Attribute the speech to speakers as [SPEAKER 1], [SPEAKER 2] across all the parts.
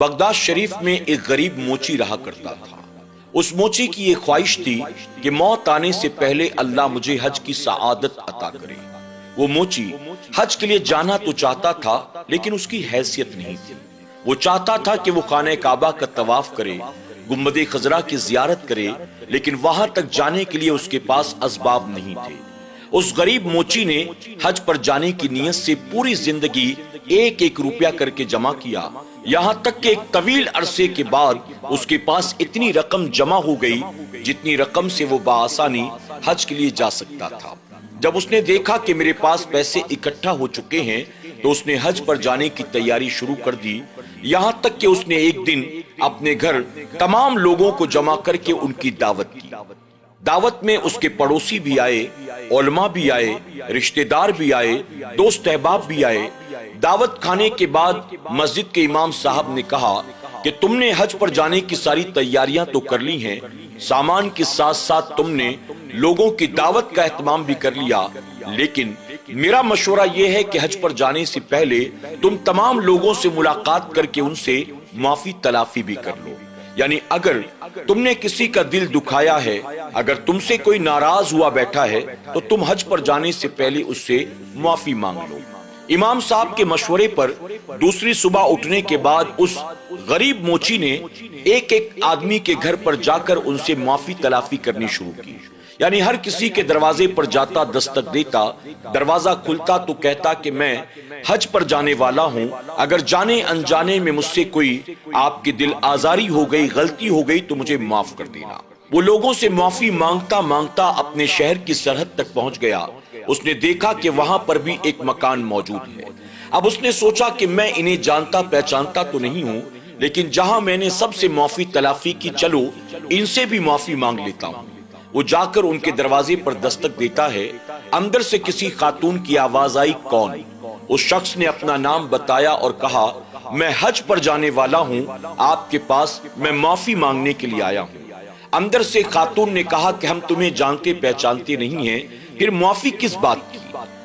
[SPEAKER 1] Baghdad شریف میں ایک غریب موچی رہا کرتا تھا۔ اس موچی کی یہ خواہش تھی کہ موت آنے سے پہلے اللہ مجھے حج کی سعادت عطا کرے۔ وہ موچی حج کے لیے جانا تو چاہتا تھا لیکن اس کی حیثیت نہیں تھی۔ وہ چاہتا تھا کہ وہ خانہ کعبہ کا طواف کرے، گنبد خضرا کی زیارت کرے، لیکن وہاں تک جانے کے لیے اس کے پاس اسباب نہیں تھے۔ اس غریب موچی نے حج پر جانے کی نیت سے پوری زندگی ایک ایک روپیہ کر کے جمع کیا، یہاں تک کہ ایک طویل عرصے کے بعد اس کے پاس اتنی رقم جمع ہو گئی جتنی رقم سے وہ بآسانی حج کے لیے جا سکتا تھا۔ جب اس نے دیکھا کہ میرے پاس پیسے اکٹھا ہو چکے ہیں تو اس نے حج پر جانے کی تیاری شروع کر دی، یہاں تک کہ اس نے ایک دن اپنے گھر تمام لوگوں کو جمع کر کے ان کی دعوت کی۔ دعوت میں اس کے پڑوسی بھی آئے، علماء بھی آئے، رشتہ دار بھی آئے، دوست احباب بھی آئے۔ دعوت کھانے کے بعد مسجد کے امام صاحب نے کہا کہ تم نے حج پر جانے کی ساری تیاریاں تو کر لی ہیں، سامان کے ساتھ ساتھ تم نے لوگوں کی دعوت کا اہتمام بھی کر لیا، لیکن میرا مشورہ یہ ہے کہ حج پر جانے سے پہلے تم تمام لوگوں سے ملاقات کر کے ان سے معافی تلافی بھی کر لو۔ یعنی اگر تم نے کسی کا دل دکھایا ہے، اگر تم سے کوئی ناراض ہوا بیٹھا ہے تو تم حج پر جانے سے پہلے اس سے معافی مانگ لو۔ امام صاحب کے مشورے پر دوسری صبح اٹھنے کے بعد اس غریب موچی نے ایک ایک آدمی کے گھر پر جا کر ان سے معافی تلافی کرنی شروع کی۔ یعنی ہر کسی کے دروازے پر جاتا، دستک دیتا، دروازہ کھلتا تو کہتا کہ میں حج پر جانے والا ہوں، اگر جانے انجانے میں مجھ سے کوئی آپ کی دل آزاری ہو گئی، غلطی ہو گئی تو مجھے معاف کر دینا۔ وہ لوگوں سے معافی مانگتا مانگتا اپنے شہر کی سرحد تک پہنچ گیا۔ اس نے دیکھا کہ وہاں پر بھی ایک مکان موجود ہے۔ اب اس نے سوچا کہ میں انہیں جانتا پہچانتا تو نہیں ہوں، لیکن جہاں میں نے سب سے معافی تلافی کی، چلو ان سے بھی معافی مانگ لیتا ہوں۔ وہ جا کر ان کے دروازے پر دستک دیتا ہے، اندر سے کسی خاتون کی آواز آئی، کون؟ اس شخص نے اپنا نام بتایا اور کہا، میں حج پر جانے والا ہوں، آپ کے پاس میں معافی مانگنے کے لیے آیا ہوں۔ اندر سے خاتون نے کہا کہ ہم تمہیں جانتے پہچانتے نہیں ہیں، پھر معافی کس بات کی؟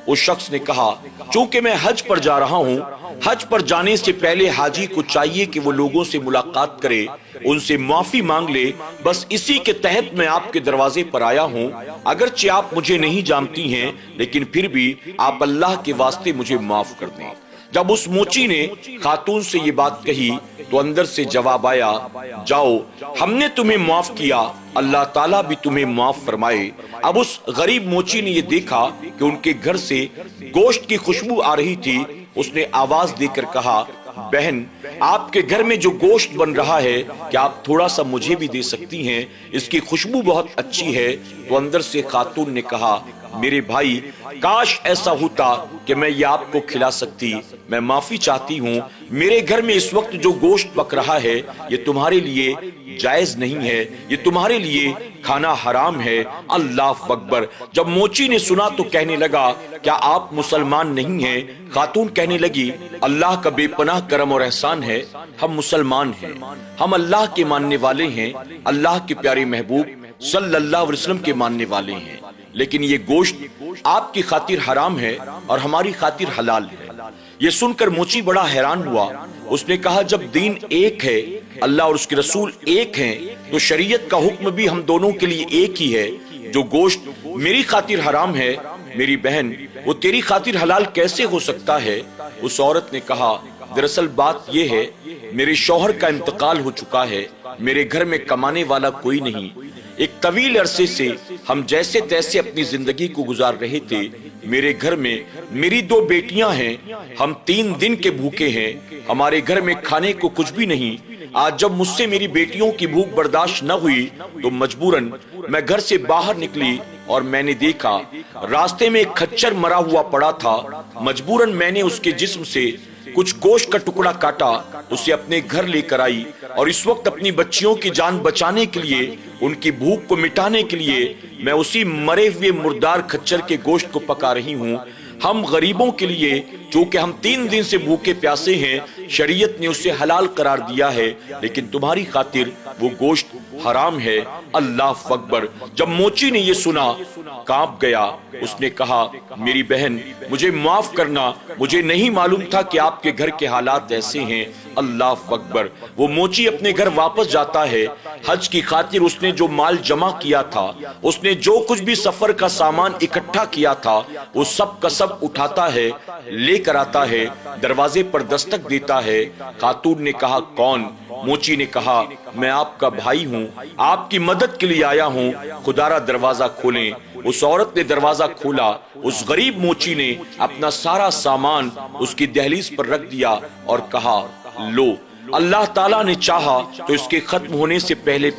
[SPEAKER 1] اس شخص نے کہا، چونکہ میں حج پر جا رہا ہوں، حج پر جانے سے پہلے حاجی کو چاہیے کہ وہ لوگوں سے ملاقات کرے، ان سے معافی مانگ لے، بس اسی کے تحت میں آپ کے دروازے پر آیا ہوں۔ اگرچہ آپ مجھے نہیں جانتی ہیں لیکن پھر بھی آپ اللہ کے واسطے مجھے معاف کر دیں۔ جب اس موچی نے خاتون سے یہ بات کہی تو اندر سے جواب آیا، جاؤ، ہم نے تمہیں معاف کیا، اللہ تعالیٰ بھی تمہیں معاف فرمائے۔ اب اس غریب موچی نے یہ دیکھا کہ ان کے گھر سے گوشت کی خوشبو آ رہی تھی۔ اس نے آواز دے کر کہا، بہن، آپ کے گھر میں جو گوشت بن رہا ہے کیا آپ تھوڑا سا مجھے بھی دے سکتی ہیں؟ اس کی خوشبو بہت اچھی ہے۔ تو اندر سے خاتون نے کہا، میرے بھائی، کاش ایسا ہوتا کہ میں یہ آپ کو کھلا سکتی، میں معافی چاہتی ہوں، میرے گھر میں اس وقت جو گوشت پک رہا ہے یہ تمہارے لیے جائز نہیں ہے، یہ تمہارے لیے کھانا حرام ہے۔ اللہ اکبر۔ جب موچی نے سنا تو کہنے لگا، کیا آپ مسلمان نہیں ہیں؟ خاتون کہنے لگی، اللہ کا بے پناہ کرم اور احسان ہے، ہم مسلمان ہیں، ہم اللہ کے ماننے والے ہیں، اللہ کے پیارے محبوب صلی اللہ علیہ وسلم کے ماننے والے ہیں، لیکن یہ گوشت آپ کی خاطر حرام ہے اور ہماری خاطر حلال ہے۔ یہ سن کر موچی بڑا حیران ہوا۔ اس نے کہا، جب دین ایک ہے، اللہ اور اس کے رسول ایک ہیں، تو شریعت کا حکم بھی ہم دونوں کے لیے ایک ہی ہے۔ جو گوشت میری خاطر حرام ہے، میری بہن، وہ تیری خاطر حلال کیسے ہو سکتا ہے؟ اس عورت نے کہا، دراصل بات یہ ہے، میرے شوہر کا انتقال ہو چکا ہے، میرے گھر میں کمانے والا کوئی نہیں، ایک طویل عرصے سے ہم جیسے تیسے اپنی زندگی کو گزار رہے تھے، میرے گھر میں میری 2 بیٹیاں ہیں، ہم 3 دن کے بھوکے ہیں، ہمارے گھر میں کھانے کو کچھ بھی نہیں۔ آج جب مجھ سے میری بیٹیوں کی بھوک برداشت نہ ہوئی تو مجبوراً میں گھر سے باہر نکلی اور میں نے دیکھا راستے میں ایک کھچر مرا ہوا پڑا تھا، مجبوراً میں نے اس کے جسم سے کچھ گوشت کا ٹکڑا کاٹا، اسے اپنے گھر لے کر آئی، اور اس وقت اپنی بچیوں کی جان بچانے کے لیے، ان کی بھوک کو مٹانے کے لیے میں اسی مرے ہوئے مردار کھچر کے گوشت کو پکا رہی ہوں۔ ہم غریبوں کے لیے، چونکہ ہم 3 دن سے بھوکے پیاسے ہیں، شریعت نے اسے حلال قرار دیا ہے، لیکن تمہاری خاطر وہ گوشت حرام ہے۔ اللہ اکبر۔ جب موچی نے یہ سنا کانپ گیا۔ اس نے کہا میری بہن مجھے معاف کرنا، مجھے نہیں معلوم تھا کہ آپ کے گھر کے حالات ایسے ہیں۔ اللہ اکبر۔ وہ موچی اپنے گھر واپس جاتا ہے۔ حج کی خاطر اس نے جو مال جمع کیا تھا، اس نے جو کچھ بھی سفر کا سامان اکٹھا کیا تھا، وہ سب کا سب اٹھاتا ہے، لے کر آتا ہے، دروازے پر دستک دیتا ہے۔ خاتون نے کہا کون؟ موچی نے کہا میں آپ کا بھائی ہوں، آپ کی مدد کے لیے آیا ہوں، خدا را دروازہ کھولیں۔ اس عورت نے دروازہ کھولا۔ اس غریب موچی نے اپنا سارا سامان اس کی دہلیز پر رکھ دیا اور کہا لو، اللہ تعالیٰ نے چاہا تو اس کے ختم ہونے سے پہلے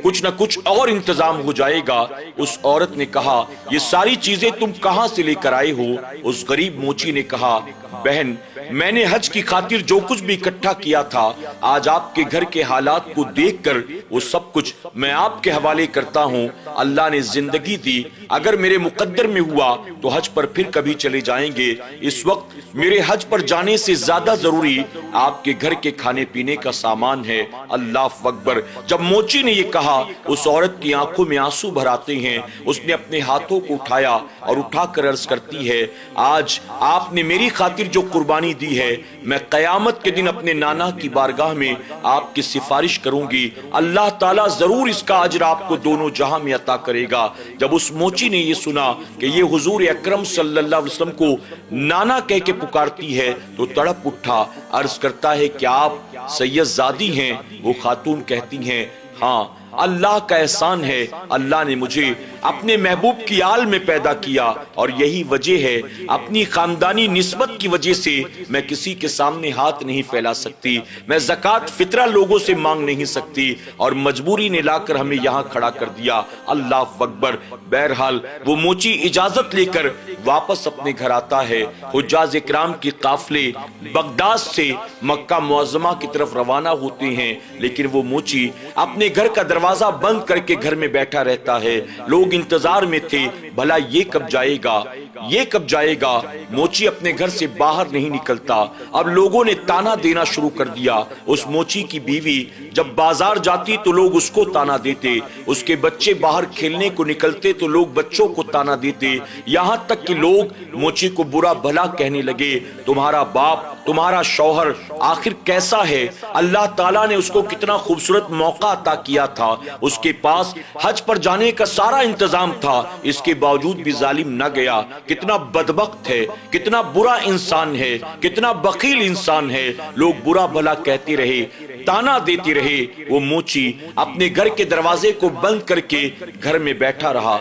[SPEAKER 1] کچھ نہ کچھ اور انتظام ہو جائے گا۔ اس عورت نے کہا یہ ساری چیزیں تم کہاں سے لے کر آئے ہو؟ اس غریب موچی نے کہا بہن میں نے حج کی خاطر جو کچھ بھی اکٹھا کیا تھا، آج آپ کے گھر کے حالات کو دیکھ کر وہ سب کچھ میں آپ کے حوالے کرتا ہوں۔ اللہ نے زندگی دی، اگر میرے مقدر میں ہوا تو حج پر پھر کبھی چلے جائیں گے۔ اس وقت میرے حج پر جانے سے زیادہ ضروری آپ کے گھر کے کھانے پینے کا سامان ہے۔ اللہ اکبر۔ جب موچی نے یہ کہا اس عورت کی آنکھوں میں آنسو بھر آتے ہیں۔ اس نے اپنے ہاتھوں کو اٹھایا اور اٹھا کر عرض کرتی ہے آج آپ نے میری خاطر جو قربانی دی ہے، میں قیامت کے دن اپنے نانا کی بارگاہ میں آپ کی سفارش کروں گی، اللہ تعالیٰ ضرور اس کا اجر آپ کو دونوں جہاں میں عطا کرے گا۔ جب اس موچی نے یہ سنا کہ یہ حضور اکرم صلی اللہ علیہ وسلم کو نانا کہہ کے پکارتی ہے تو تڑپ اٹھا، عرض کرتا ہے کہ آپ سید زادی ہیں؟ وہ خاتون کہتی ہیں ہاں، اللہ کا احسان ہے، اللہ نے مجھے اپنے محبوب کی آل میں پیدا کیا اور یہی وجہ ہے اپنی خاندانی نسبت کی وجہ سے میں کسی کے سامنے ہاتھ نہیں پھیلا سکتی، میں زکوٰۃ فطرہ لوگوں سے مانگ نہیں سکتی اور مجبوری نے لا کر ہمیں یہاں کھڑا کر دیا۔ اللہ اکبر۔ بہرحال وہ موچی اجازت لے کر واپس اپنے گھر آتا ہے۔ حجاج اکرام کی قافلے بغداد سے مکہ معظمہ کی طرف روانہ ہوتے ہیں، لیکن وہ موچی اپنے گھر کا دروازہ بند کر کے گھر میں بیٹھا رہتا ہے۔ لوگ انتظار میں تھے بھلا یہ کب جائے گا، یہ کب جائے گا۔ موچی اپنے گھر سے باہر نہیں نکلتا۔ اب لوگوں نے تانا دینا شروع کر دیا۔ اس موچی کی بیوی جب بازار جاتی تو لوگ اس کو تانا دیتے، اس کے بچے باہر کھیلنے کو نکلتے تو لوگ بچوں کو تانا دیتے، یہاں تک کہ لوگ موچی کو برا بھلا کہنے لگے، تمہارا باپ، تمہارا شوہر آخر کیسا ہے؟ اللہ تعالیٰ نے اس کو کتنا خوبصورت موقع عطا کیا تھا، اس کے پاس حج پر جانے کا سارا انتظام تھا، اس کے باوجود بھی ظالم نہ گیا۔ کتنا بدبخت ہے، کتنا برا انسان ہے، کتنا بخیل انسان ہے۔ لوگ برا بھلا کہتے رہے، تانا دیتی رہے۔ وہ موچی اپنے گھر کے دروازے کو بند کر کے گھر میں بیٹھا رہا،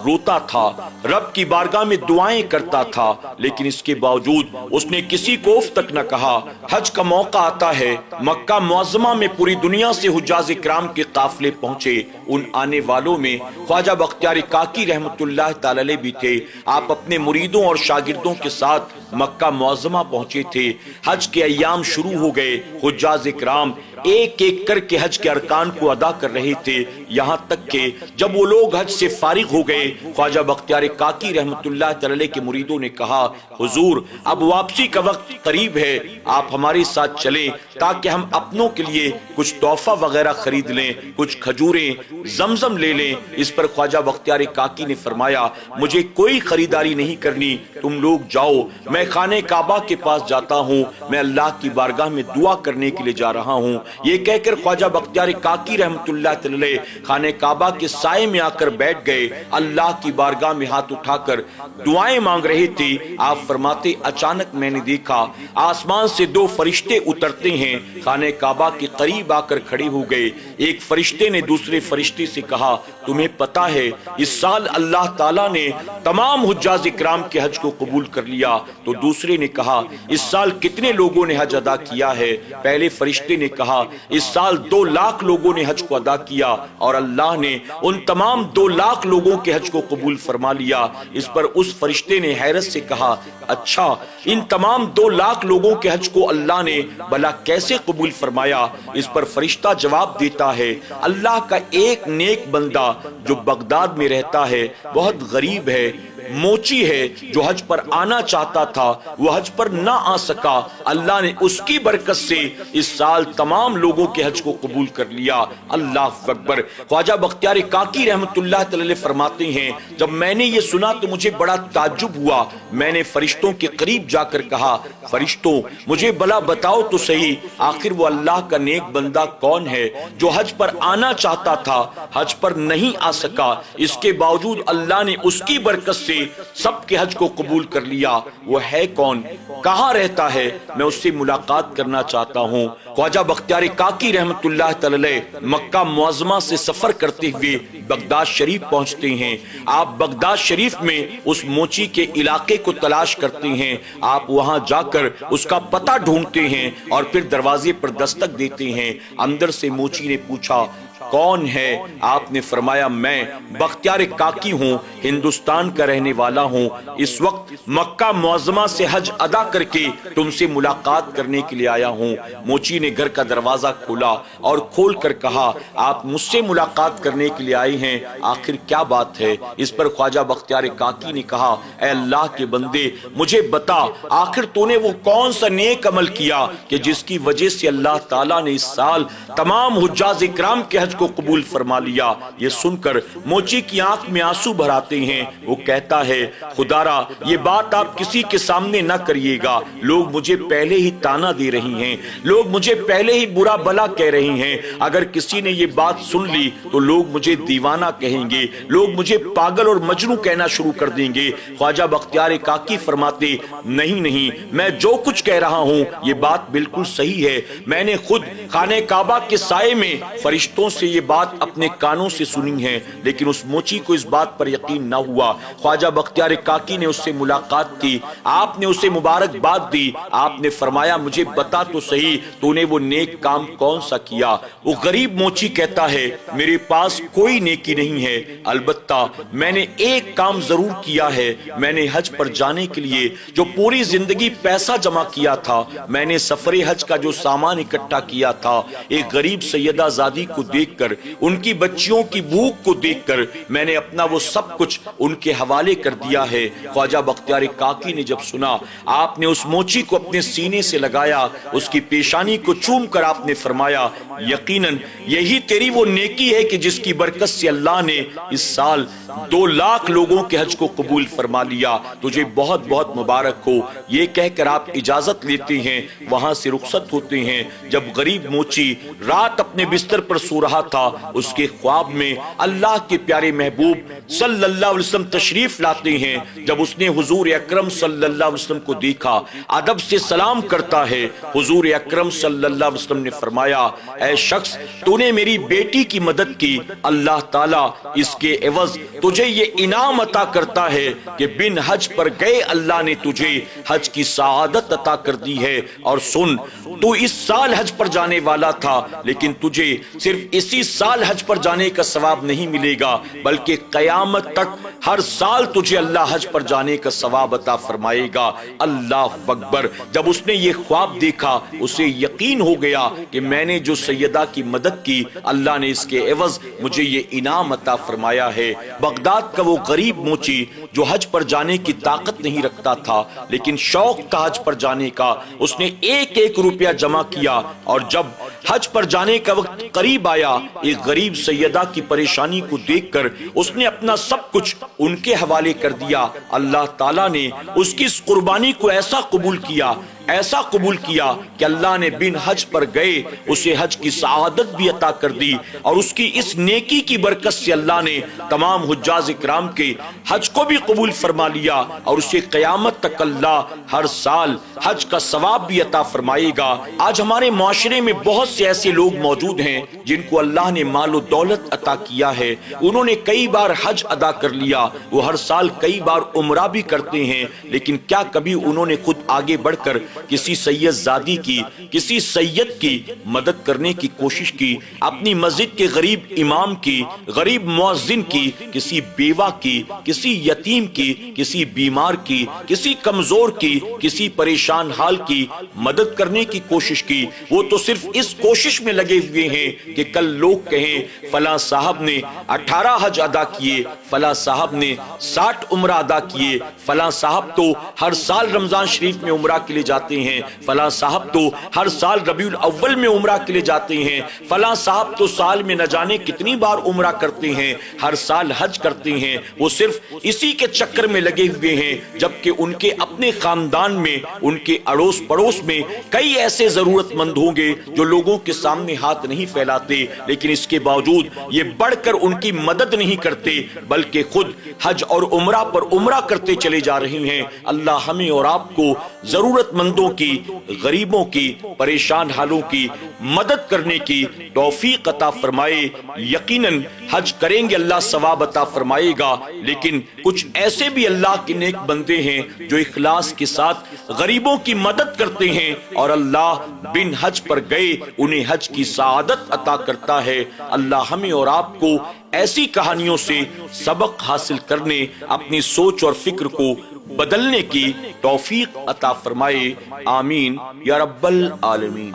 [SPEAKER 1] روتا تھا، رب کی بارگاہ میں دعائیں کرتا تھا، لیکن اس کے باوجود اس نے کسی کو اف تک نہ کہا۔ حج کا موقع آتا ہے، مکہ معظمہ میں پوری دنیا سے حجاج اکرام کے قافلے پہنچے۔ ان آنے والوں میں خواجہ بختیار کاکی رحمت اللہ تعالی علیہ بھی تھے۔ آپ اپنے مریدوں اور شاگردوں کے ساتھ مکہ معظمہ پہنچے تھے۔ حج کے ایام شروع ہو گئے۔ حجاج اکرام ایک ایک کر کے حج کے ارکان کو ادا کر رہے تھے، یہاں تک کہ جب وہ لوگ حج سے فارغ ہو گئے، خواجہ بختیار کاکی رحمت اللہ تعالی کے مریدوں نے کہا حضور اب واپسی کا وقت قریب ہے، آپ ہمارے ساتھ چلیں تاکہ ہم اپنوں کے لیے کچھ تحفہ وغیرہ خرید لیں، کچھ کھجوریں، زمزم لے لیں۔ اس پر خواجہ بختیار کاکی نے فرمایا مجھے کوئی خریداری نہیں کرنی، تم لوگ جاؤ، میں خانہ کعبہ کے پاس جاتا ہوں، میں اللہ کی بارگاہ میں دعا کرنے کے لیے جا رہا ہوں۔ یہ کہہ کر خواجہ بختیار کاکی رحمت اللہ تعالی خانہ کعبہ کے سائے میں آ کر بیٹھ گئے، اللہ کی بارگاہ میں ہاتھ اٹھا کر دعائیں مانگ رہے تھے۔ آپ فرماتے اچانک میں نے دیکھا آسمان سے دو فرشتے اترتے ہیں، خانہ کعبہ کے قریب آ کر کھڑے ہو گئے۔ ایک فرشتے نے دوسرے فرشتے سے کہا تمہیں پتا ہے اس سال اللہ تعالیٰ نے تمام حجاج اکرام کے حج کو قبول کر لیا؟ تو دوسرے نے کہا اس سال کتنے لوگوں نے حج ادا کیا ہے؟ پہلے فرشتے نے کہا اس سال 2 لاکھ لوگوں نے حج کو ادا کیا اور اللہ نے ان تمام 2 لاکھ لوگوں کے حج کو قبول فرما لیا۔ اس پر اس فرشتے نے حیرت سے کہا اچھا ان تمام 2 لاکھ لوگوں کے حج کو اللہ نے بھلا کیسے قبول فرمایا؟ اس پر فرشتہ جواب دیتا ہے اللہ کا ایک نیک بندہ جو بغداد میں رہتا ہے، بہت غریب ہے، موچی ہے جو حج پر آنا چاہتا تھا وہ حج پر نہ آ سکا، اللہ نے اس کی برکت سے اس سال تمام لوگوں کے حج کو قبول کر لیا۔ اللہ اکبر۔ خواجہ بختیار کاکی رحمت اللہ تعالی فرماتے ہیں جب میں نے یہ سنا تو مجھے بڑا تعجب ہوا، میں نے فرشتوں کے قریب جا کر کہا فرشتوں مجھے بھلا بتاؤ تو صحیح آخر وہ اللہ کا نیک بندہ کون ہے جو حج پر آنا چاہتا تھا حج پر نہیں آ سکا، اس کے باوجود اللہ نے اس کی برکت سے سب کے حج کو قبول کر لیا، وہ ہے کون، کہاں رہتا ہے، میں اس سے ملاقات کرنا چاہتا ہوں۔ خواجہ بختیار کاکی رحمت اللہ تعالی مکہ معظمہ سے سفر کرتے ہوئے بغداد شریف پہنچتے ہیں۔ آپ بغداد شریف میں اس موچی کے علاقے کو تلاش کرتے ہیں، آپ وہاں جا کر اس کا پتہ ڈھونڈتے ہیں اور پھر دروازے پر دستک دیتے ہیں۔ اندر سے موچی نے پوچھا کون ہے؟ آپ نے فرمایا میں بختیار کاکی ہوں، ہندوستان کا رہنے والا ہوں، اس وقت مکہ معظمہ سے حج ادا کر کے تم سے ملاقات کرنے کے لیے آیا ہوں۔ موچی نے گھر کا دروازہ کھولا اور کھول کر کہا آپ مجھ سے ملاقات کرنے کے لیے آئے ہیں، آخر کیا بات ہے؟ اس پر خواجہ بختیار کاکی نے کہا اے اللہ کے بندے مجھے بتا آخر تو نے وہ کون سا نیک عمل کیا کہ جس کی وجہ سے اللہ تعالیٰ نے اس سال تمام حجاج اکرام کے حج کو قبول فرما لیا۔ یہ سن کر موچی کی آنکھ میں آنسو بھر آتے ہیں، وہ کہتا ہے خدا را یہ بات آپ کسی کے سامنے نہ کریے گا، لوگ مجھے پہلے ہی تانا دے رہی ہیں، لوگ مجھے پہلے ہی برا بلا کہہ رہی ہیں، اگر کسی نے یہ بات سن لی تو لوگ مجھے دیوانہ کہیں گے، لوگ مجھے پاگل اور مجنوں کہنا شروع کر دیں گے۔ خواجہ بختیار کاکی فرماتے نہیں میں جو کچھ کہہ رہا ہوں یہ بات بالکل صحیح ہے، میں نے خود خانہ کعبہ کے سائے میں فرشتوں سے یہ بات اپنے کانوں سے سنی ہے، لیکن اس موچی کو اس بات پر یقین نہ ہوا۔ خواجہ بختیار کاکی نے اس سے ملاقات کی، آپ نے اسے مبارکباد دی، آپ نے فرمایا مجھے بتا تو صحیح تو نے وہ نیک کام کون سا کیا؟ وہ غریب موچی کہتا ہے میرے پاس کوئی نیکی نہیں ہے، البتہ میں نے ایک کام ضرور کیا ہے، میں نے حج پر جانے کے لیے جو پوری زندگی پیسہ جمع کیا تھا، میں نے سفر حج کا جو سامان اکٹھا کیا تھا، ایک غریب سیدہ زادی کو دیکھ کر ان کی بچیوں کی بھوک کو دیکھ کر میں نے اپنا وہ سب کچھ ان کے حوالے کر دیا ہے۔ خواجہ بختیار کاکی نے جب سنا آپ نے اس موچی کو اپنے سینے سے لگایا، اس کی پیشانی کو چوم کر آپ نے فرمایا یقیناً یہی تیری وہ نیکی ہے کہ جس کی برکت سے اللہ نے اس سال 2 لاکھ لوگوں کے حج کو قبول فرما لیا، تجھے بہت بہت مبارک ہو۔ یہ کہہ کر آپ اجازت لیتے ہیں، وہاں سے رخصت ہوتے ہیں۔ جب غریب موچی رات اپنے بستر پر سو رہا تھا اس کے خواب میں اللہ کے پیارے محبوب صلی اللہ علیہ وسلم تشریف لاتے ہیں۔ جب اس نے حضور اکرم صلی اللہ علیہ وسلم کو دیکھا ادب سے سلام کرتا ہے، حضور اکرم صلی اللہ علیہ وسلم نے فرمایا اے شخص تو نے میری بیٹی کی مدد کی، اللہ تعالیٰ اس کے عوض تجھے یہ انعام عطا کرتا ہے کہ بن حج پر گئے اللہ نے تجھے حج کی سعادت عطا کر دی ہے۔ اور سن تو اس سال حج پر جانے والا تھا لیکن تجھے صرف اسی سال حج پر جانے کا ثواب نہیں ملے گا بلکہ قیامت تک ہر سال تجھے اللہ حج پر جانے کا ثواب عطا فرمائے گا۔ اللہ اکبر۔ جب اس نے یہ خواب دیکھا اسے یقین ہو گیا کہ میں نے جو سیدہ کی مدد کی اللہ نے اس کے عوض مجھے یہ انعام عطا فرمایا ہے۔ بغداد کا وہ غریب موچی جو حج پر جانے کی طاقت نہیں رکھتا تھا لیکن شوق تھا حج پر جانے کا، اس نے ایک روپیہ جمع کیا اور جب حج پر جانے کا وقت قریب آیا ایک غریب سیدہ کی پریشانی کو دیکھ کر اس نے اپنا سب کچھ ان کے حوالے کر دیا۔ اللہ تعالیٰ نے اس کی اس قربانی کو ایسا قبول کیا کہ اللہ نے بن حج پر گئے اسے حج کی سعادت بھی عطا کر دی، اور اس کی اس نیکی کی برکت سے اللہ نے تمام حجاج اکرام کے حج کو بھی قبول فرما لیا، اور اسے قیامت تک اللہ ہر سال حج کا ثواب بھی عطا فرمائے گا۔ آج ہمارے معاشرے میں بہت سے ایسے لوگ موجود ہیں جن کو اللہ نے مال و دولت عطا کیا ہے، انہوں نے کئی بار حج ادا کر لیا، وہ ہر سال کئی بار عمرہ بھی کرتے ہیں، لیکن کیا کبھی انہوں نے خود آگے بڑھ کر کسی سید زادی کی، کسی سید کی مدد کرنے کی کوشش کی، اپنی مسجد کے غریب امام کی، غریب مؤذن کی، کسی بیوہ کی، کسی یتیم کی، کسی بیمار کی، کسی کمزور کی، کسی پریشان حال کی مدد کرنے کی کوشش کی۔ وہ تو صرف اس کوشش میں لگے ہوئے ہیں کہ کل لوگ کہیں فلاں صاحب نے 18 حج ادا کیے، فلاں صاحب نے 60 عمرہ ادا کیے، فلاں صاحب تو ہر سال رمضان شریف میں عمرہ کے لیے جاتے ہیں، فلاں صاحب تو ہر سال ربیع الاول میں عمرہ کے لیے جاتے ہیں، فلاں صاحب تو سال میں نہ جانے کتنی بار عمرہ کرتے ہیں، ہر سال حج کرتے ہیں۔ وہ صرف اسی کے چکر میں لگے ہوئے ہیں، جبکہ ان کے اپنے خاندان میں، ان کے اڑوس پڑوس میں کئی ایسے ضرورت مند ہوں گے جو لوگوں کے سامنے ہاتھ نہیں پھیلاتے، لیکن اس کے باوجود یہ بڑھ کر ان کی مدد نہیں کرتے بلکہ خود حج اور عمرہ پر عمرہ کرتے چلے جا رہے ہیں۔ اللہ ہمیں اور آپ کو ضرورت مندوں کی، غریبوں کی، پریشان حالوں کی مدد کرنے کی توفیق عطا فرمائے۔ یقیناً حج کریں گے اللہ ثواب عطا فرمائے گا، لیکن کچھ ایسے بھی اللہ کے نیک بندے ہیں جو اخلاص کے ساتھ غریبوں کی مدد کرتے ہیں اور اللہ بن حج پر گئے انہیں حج کی سعادت عطا کرتا ہے۔ اللہ ہمیں اور آپ کو ایسی کہانیوں سے سبق حاصل کرنے، اپنی سوچ اور فکر کو بدلنے کی توفیق عطا فرمائے۔ آمین یا رب العالمین۔